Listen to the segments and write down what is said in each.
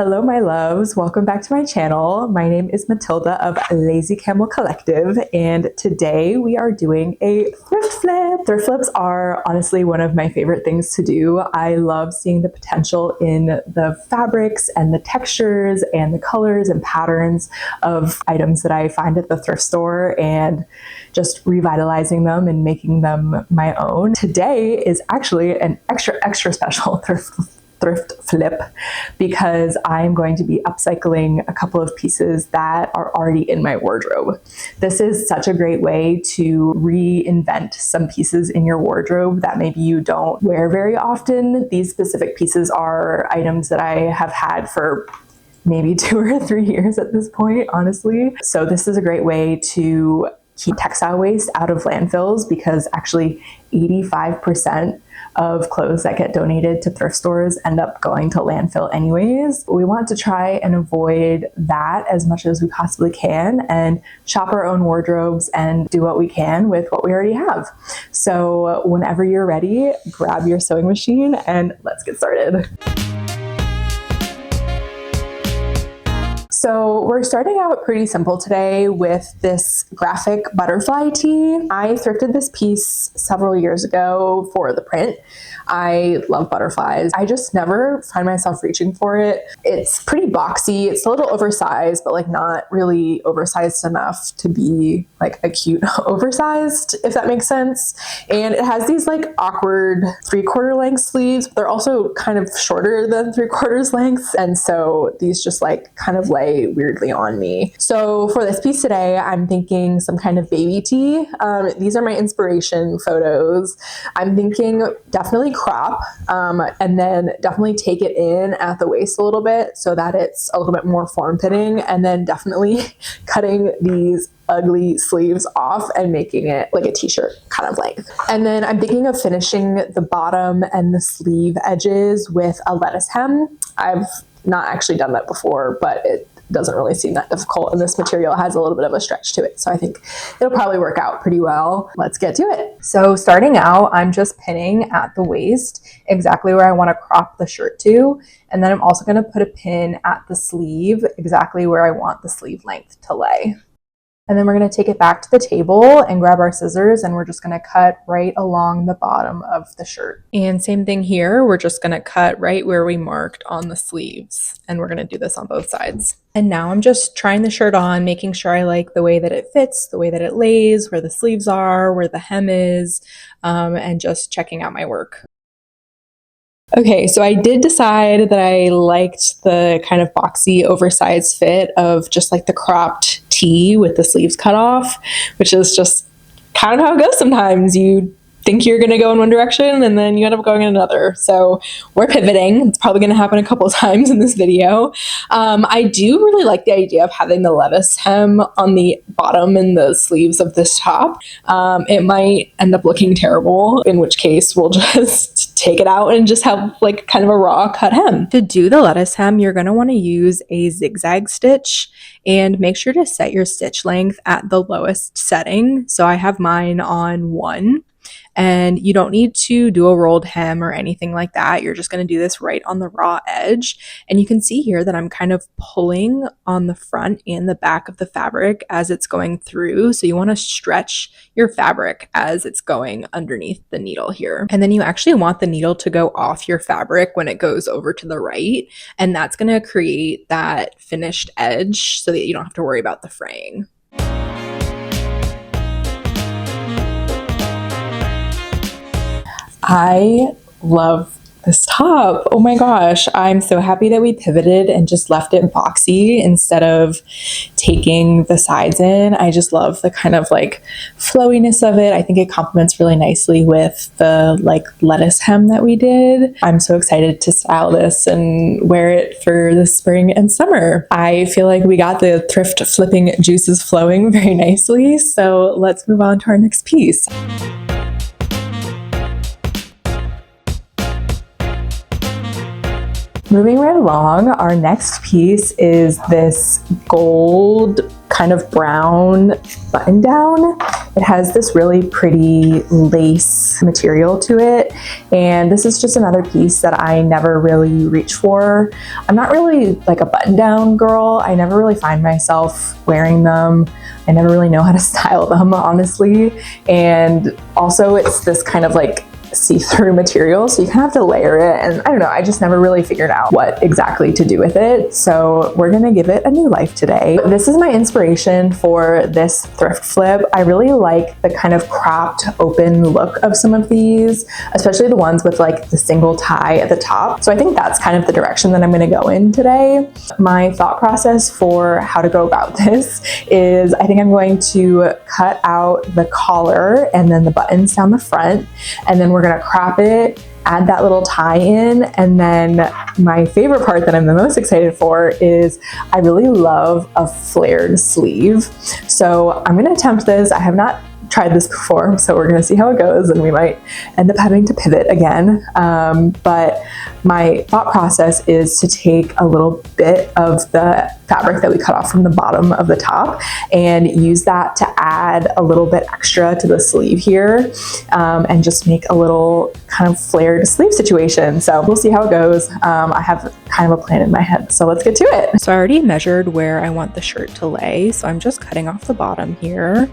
Hello my loves, welcome back to my channel. My name is Matilda of Lazy Camel Collective, and today we are doing a thrift flip. Thrift flips are honestly one of my favorite things to do. I love seeing the potential in the fabrics and the textures and the colors and patterns of items that I find at the thrift store and just revitalizing them and making them my own. Today is actually an extra special thrift flip because I'm going to be upcycling a couple of pieces that are already in my wardrobe. This is such a great way to reinvent some pieces in your wardrobe that maybe you don't wear very often. These specific pieces are items that I have had for maybe 2 or 3 years at this point, honestly. So this is a great way to keep textile waste out of landfills because actually 85% of clothes that get donated to thrift stores end up going to landfill anyways. We want to try and avoid that as much as we possibly can and shop our own wardrobes and do what we can with what we already have. So whenever you're ready, grab your sewing machine and let's get started. So we're starting out pretty simple today with this graphic butterfly tee. I thrifted this piece several years ago for the print. I love butterflies. I just never find myself reaching for it. It's pretty boxy. It's a little oversized, but like not really oversized enough to be like a cute oversized, if that makes sense. And it has these like awkward 3/4 length sleeves. They're also kind of shorter than 3/4 lengths. And so these just like kind of lay weirdly on me. So for this piece today, I'm thinking some kind of baby tee. These are my inspiration photos. I'm thinking definitely crop, and then definitely take it in at the waist a little bit so that it's a little bit more form-fitting, and then definitely cutting these ugly sleeves off and making it like a t-shirt kind of length. And then I'm thinking of finishing the bottom and the sleeve edges with a lettuce hem. I've not actually done that before, but it doesn't really seem that difficult, and this material has a little bit of a stretch to it, so I think it'll probably work out pretty well. Let's get to it. So starting out, I'm just pinning at the waist exactly where I want to crop the shirt to, and then I'm also going to put a pin at the sleeve exactly where I want the sleeve length to lay. And then we're going to take it back to the table and grab our scissors, and we're just going to cut right along the bottom of the shirt. And same thing here, we're just going to cut right where we marked on the sleeves, and we're going to do this on both sides. And now I'm just trying the shirt on, making sure I like the way that it fits, the way that it lays, where the sleeves are, where the hem is, and just checking out my work. Okay, so I did decide that I liked the kind of boxy, oversized fit of just like the cropped tee with the sleeves cut off, which is just kind of how it goes sometimes. You think you're going to go in one direction and then you end up going in another. So we're pivoting. It's probably going to happen a couple of times in this video. I do really like the idea of having the lettuce hem on the bottom and the sleeves of this top. It might end up looking terrible, in which case we'll just take it out and just have like kind of a raw cut hem. To do the lettuce hem, you're going to want to use a zigzag stitch, and make sure to set your stitch length at the lowest setting. So I have mine on 1. And you don't need to do a rolled hem or anything like that. You're just going to do this right on the raw edge. And you can see here that I'm kind of pulling on the front and the back of the fabric as it's going through. So you want to stretch your fabric as it's going underneath the needle here. And then you actually want the needle to go off your fabric when it goes over to the right. And that's going to create that finished edge so that you don't have to worry about the fraying. I love this top. Oh my gosh, I'm so happy that we pivoted and just left it boxy instead of taking the sides in. I just love the kind of like flowiness of it. I think it complements really nicely with the like lettuce hem that we did. I'm so excited to style this and wear it for the spring and summer. I feel like we got the thrift flipping juices flowing very nicely. So let's move on to our next piece. Moving right along, our next piece is this gold kind of brown button down. It has this really pretty lace material to it, and this is just another piece that I never really reach for. I'm not really like a button down girl. I never really find myself wearing them. I never really know how to style them, honestly. And also it's this kind of like see-through material, so you kind of have to layer it, and I don't know, I just never really figured out what exactly to do with it, so we're gonna give it a new life today. This is my inspiration for this thrift flip. I really like the kind of cropped open look of some of these, especially the ones with like the single tie at the top, so I think that's kind of the direction that I'm gonna go in today. My thought process for how to go about this is I think I'm going to cut out the collar and then the buttons down the front, and then we're gonna crop it, add that little tie in, and then my favorite part that I'm the most excited for is I really love a flared sleeve. So I'm gonna attempt this. I have not tried this before, so we're gonna see how it goes, and we might end up having to pivot again. But my thought process is to take a little bit of the fabric that we cut off from the bottom of the top and use that to add a little bit extra to the sleeve here, and just make a little kind of flared sleeve situation. So we'll see how it goes. I have kind of a plan in my head, so let's get to it. So I already measured where I want the shirt to lay, so I'm just cutting off the bottom here.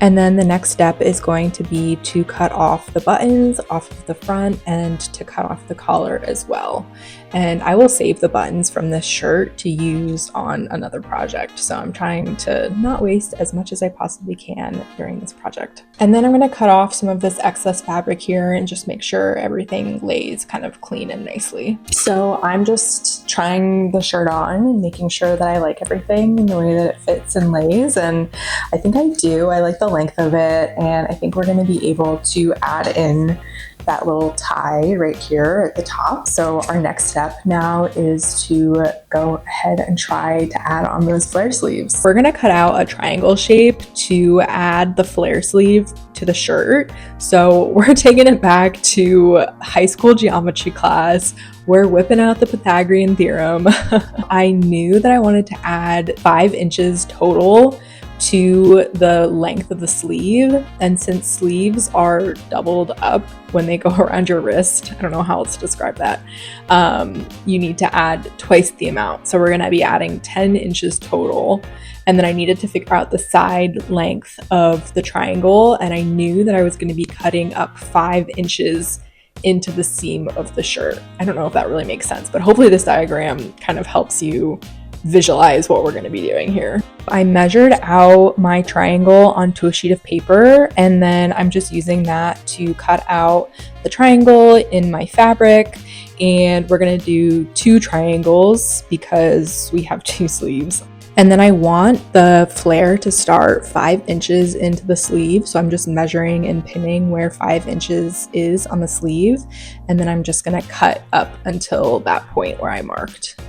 And then the next step is going to be to cut off the buttons off of the front and to cut off the collar as well. And I will save the buttons from this shirt to use on another project. So I'm trying to not waste as much as I possibly can during this project. And then I'm going to cut off some of this excess fabric here and just make sure everything lays kind of clean and nicely. So I'm just trying the shirt on and making sure that I like everything in the way that it fits and lays. And I think I do. I like the length of it, and I think we're going to be able to add in that little tie right here at the top. So our next step now is to go ahead and try to add on those flare sleeves. We're gonna cut out a triangle shape to add the flare sleeve to the shirt. So we're taking it back to high school geometry class. We're whipping out the Pythagorean theorem. I knew that I wanted to add 5 inches total to the length of the sleeve, and since sleeves are doubled up when they go around your wrist, I don't know how else to describe that, you need to add twice the amount. So we're going to be adding 10 inches total, and then I needed to figure out the side length of the triangle, and I knew that I was going to be cutting up 5 inches into the seam of the shirt. I don't know if that really makes sense, but hopefully this diagram kind of helps you visualize what we're going to be doing here. I measured out my triangle onto a sheet of paper, and then I'm just using that to cut out the triangle in my fabric, and we're going to do 2 triangles because we have 2 sleeves. And then I want the flare to start 5 inches into the sleeve, so I'm just measuring and pinning where 5 inches is on the sleeve, and then I'm just going to cut up until that point where I marked.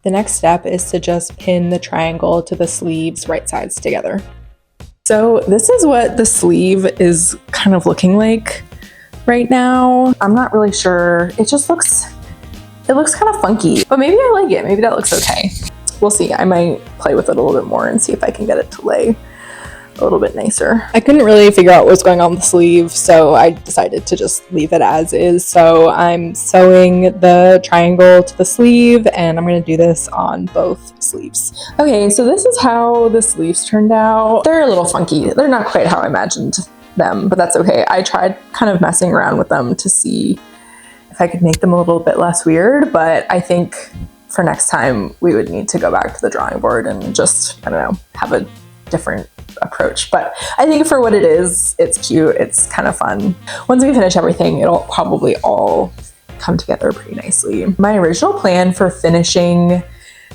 The next step is to just pin the triangle to the sleeves right sides together. So this is what the sleeve is kind of looking like right now. I'm not really sure. It looks kind of funky, but maybe I like it. Maybe that looks okay. We'll see. I might play with it a little bit more and see if I can get it to lay a little bit nicer. I couldn't really figure out what was going on with the sleeve, so I decided to just leave it as is. So I'm sewing the triangle to the sleeve, and I'm going to do this on both sleeves. Okay, so this is how the sleeves turned out. They're a little funky. They're not quite how I imagined them, but that's okay. I tried kind of messing around with them to see if I could make them a little bit less weird, but I think for next time we would need to go back to the drawing board and just, I don't know, have a different approach. But I think for what it is, it's cute, it's kind of fun. Once we finish everything, it'll probably all come together pretty nicely. My original plan for finishing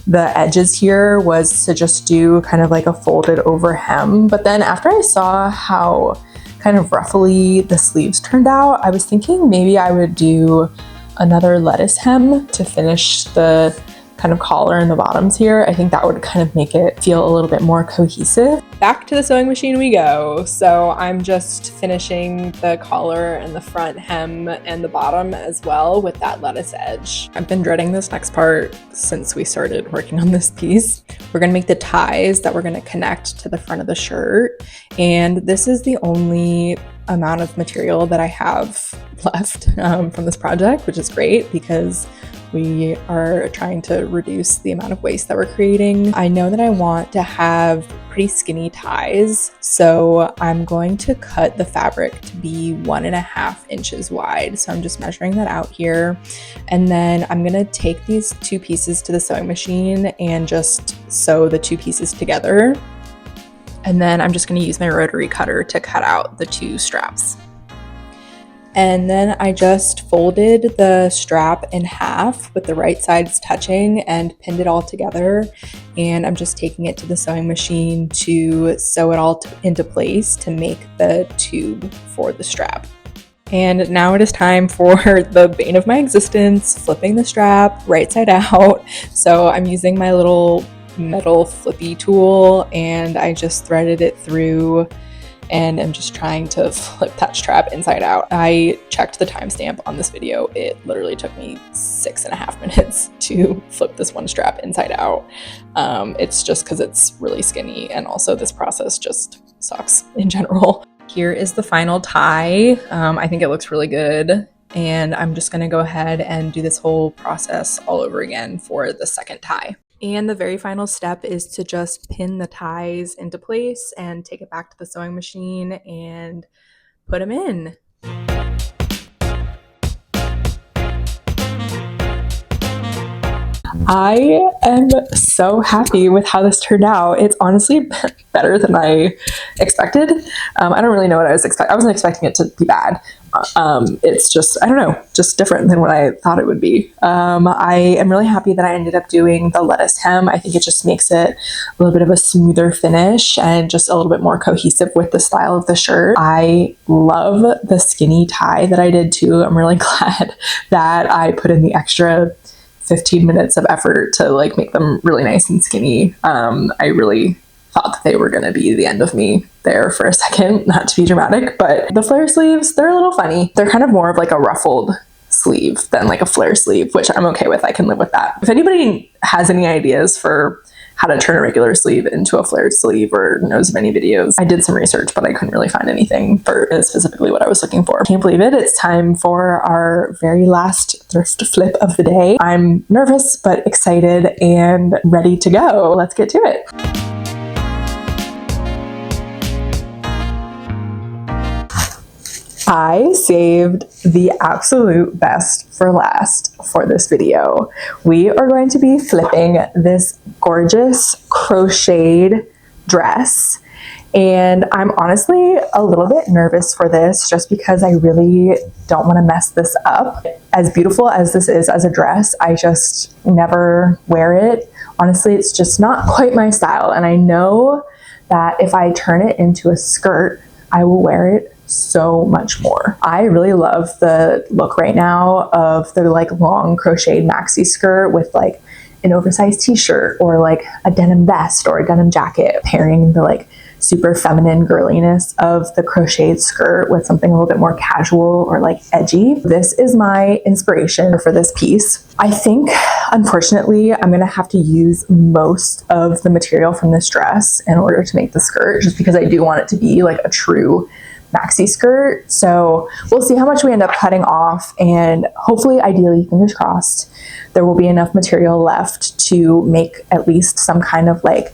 the edges here was to just do kind of like a folded over hem, but then after I saw how kind of ruffly the sleeves turned out, I was thinking maybe I would do another lettuce hem to finish the kind of collar in the bottoms here. I think that would kind of make it feel a little bit more cohesive. Back to the sewing machine we go. So I'm just finishing the collar and the front hem and the bottom as well with that lettuce edge. I've been dreading this next part since we started working on this piece. We're gonna make the ties that we're gonna connect to the front of the shirt. And this is the only amount of material that I have left from this project, which is great because we are trying to reduce the amount of waste that we're creating. I know that I want to have pretty skinny ties, so I'm going to cut the fabric to be 1.5 inches wide. So I'm just measuring that out here. And then I'm gonna take these 2 pieces to the sewing machine and just sew the 2 pieces together. And then I'm just gonna use my rotary cutter to cut out the 2 straps. And then I just folded the strap in half with the right sides touching and pinned it all together. And I'm just taking it to the sewing machine to sew it all into place to make the tube for the strap. And now it is time for the bane of my existence, flipping the strap right side out. So I'm using my little metal flippy tool and I just threaded it through and I'm just trying to flip that strap inside out. I checked the timestamp on this video. It literally took me 6.5 minutes to flip this one strap inside out. It's just because it's really skinny and also this process just sucks in general. Here is the final tie. I think it looks really good. And I'm just gonna go ahead and do this whole process all over again for the second tie. And the very final step is to just pin the ties into place and take it back to the sewing machine and put them in. I am so happy with how this turned out. It's honestly better than I expected. I don't really know what I was expecting. I wasn't expecting it to be bad. It's just, I don't know, just different than what I thought it would be. I am really happy that I ended up doing the lettuce hem. I think it just makes it a little bit of a smoother finish and just a little bit more cohesive with the style of the shirt. I love the skinny tie that I did too. I'm really glad that I put in the extra 15 minutes of effort to like make them really nice and skinny. I really thought that they were going to be the end of me there for a second, not to be dramatic, but the flare sleeves, they're a little funny. They're kind of more of like a ruffled sleeve than like a flare sleeve, which I'm okay with. I can live with that. If anybody has any ideas for how to turn a regular sleeve into a flared sleeve or knows of any videos, I did some research, but I couldn't really find anything for specifically what I was looking for. Can't believe it. It's time for our very last thrift flip of the day. I'm nervous, but excited and ready to go. Let's get to it. I saved the absolute best for last for this video. We are going to be flipping this gorgeous crocheted dress. And I'm honestly a little bit nervous for this just because I really don't want to mess this up. As beautiful as this is as a dress, I just never wear it. Honestly, it's just not quite my style. And I know that if I turn it into a skirt, I will wear it so much more. I really love the look right now of the like long crocheted maxi skirt with like an oversized t-shirt or like a denim vest or a denim jacket, pairing the like super feminine girliness of the crocheted skirt with something a little bit more casual or like edgy. This is my inspiration for this piece. I think, unfortunately, I'm gonna have to use most of the material from this dress in order to make the skirt, just because I do want it to be like a true maxi skirt. So we'll see how much we end up cutting off, and hopefully, ideally, fingers crossed, there will be enough material left to make at least some kind of like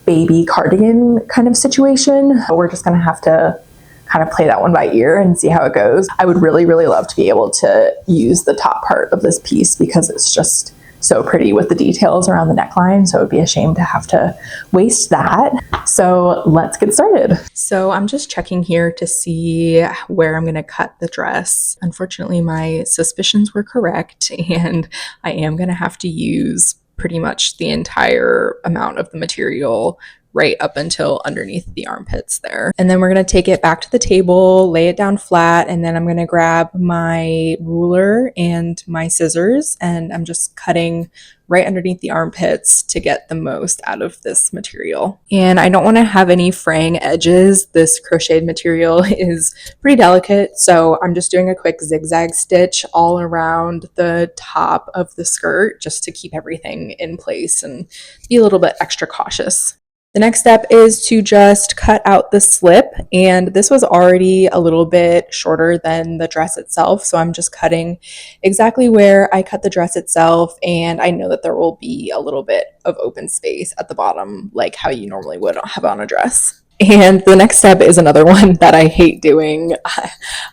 baby cardigan kind of situation. We're just gonna have to kind of play that one by ear and see how it goes. I would really, really love to be able to use the top part of this piece because it's just so pretty with the details around the neckline. So it would be a shame to have to waste that. So let's get started. So I'm just checking here to see where I'm gonna cut the dress. Unfortunately, my suspicions were correct, and I am gonna have to use pretty much the entire amount of the material right up until underneath the armpits there. And then we're going to take it back to the table, lay it down flat, and then I'm going to grab my ruler and my scissors, and I'm just cutting right underneath the armpits to get the most out of this material. And I don't want to have any fraying edges. This crocheted material is pretty delicate, so I'm just doing a quick zigzag stitch all around the top of the skirt just to keep everything in place and be a little bit extra cautious. The next step is to just cut out the slip, and this was already a little bit shorter than the dress itself, so I'm just cutting exactly where I cut the dress itself, and I know that there will be a little bit of open space at the bottom like how you normally would have on a dress. And the next step is another one that I hate doing.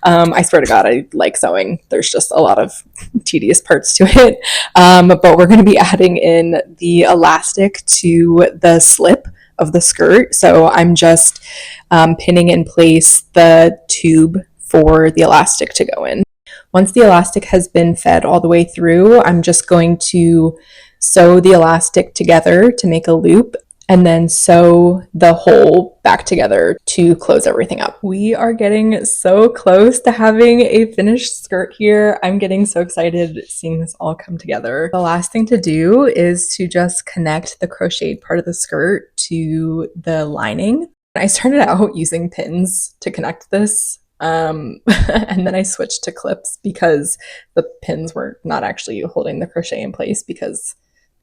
I swear to God, I like sewing. There's just a lot of tedious parts to it. But we're going to be adding in the elastic to the slip of the skirt. So I'm just pinning in place the tube for the elastic to go in. Once the elastic has been fed all the way through, I'm just going to sew the elastic together to make a loop, and then sew the hole back together to close everything up. We are getting so close to having a finished skirt here. I'm getting so excited seeing this all come together. The last thing to do is to just connect the crocheted part of the skirt to the lining. I started out using pins to connect this, and then I switched to clips because the pins were not actually holding the crochet in place, because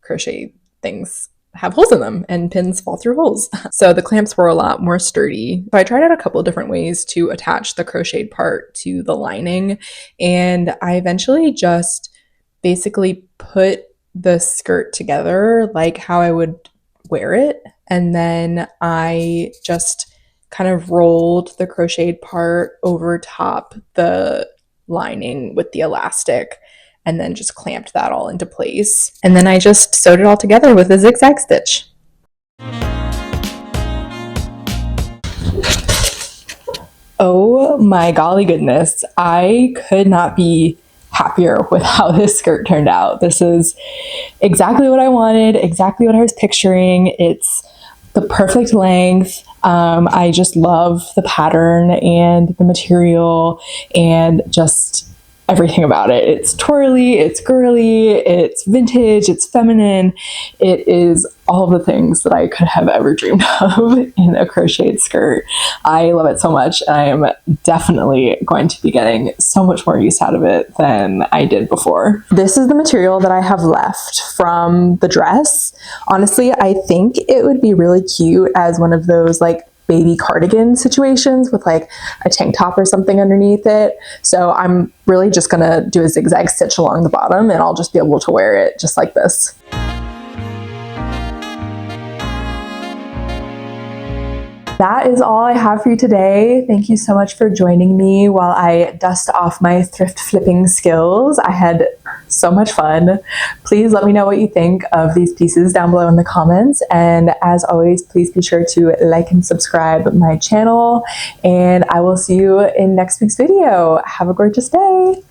crochet things have holes in them and pins fall through holes. So the clamps were a lot more sturdy. So I tried out a couple different ways to attach the crocheted part to the lining, and I eventually just basically put the skirt together like how I would wear it, and then I just kind of rolled the crocheted part over top the lining with the elastic, and then just clamped that all into place. And then I just sewed it all together with a zigzag stitch. Oh my golly goodness. I could not be happier with how this skirt turned out. This is exactly what I wanted, exactly what I was picturing. It's the perfect length. I just love the pattern and the material and just everything about it. It's twirly, it's girly, it's vintage, it's feminine. It is all the things that I could have ever dreamed of in a crocheted skirt. I love it so much, and I am definitely going to be getting so much more use out of it than I did before. This is the material that I have left from the dress. Honestly, I think it would be really cute as one of those like baby cardigan situations with like a tank top or something underneath it. So I'm really just gonna do a zigzag stitch along the bottom, and I'll just be able to wear it just like this. That is all I have for you today. Thank you so much for joining me while I dust off my thrift flipping skills. I had so much fun. Please let me know what you think of these pieces down below in the comments. And as always, please be sure to like and subscribe my channel. And I will see you in next week's video. Have a gorgeous day.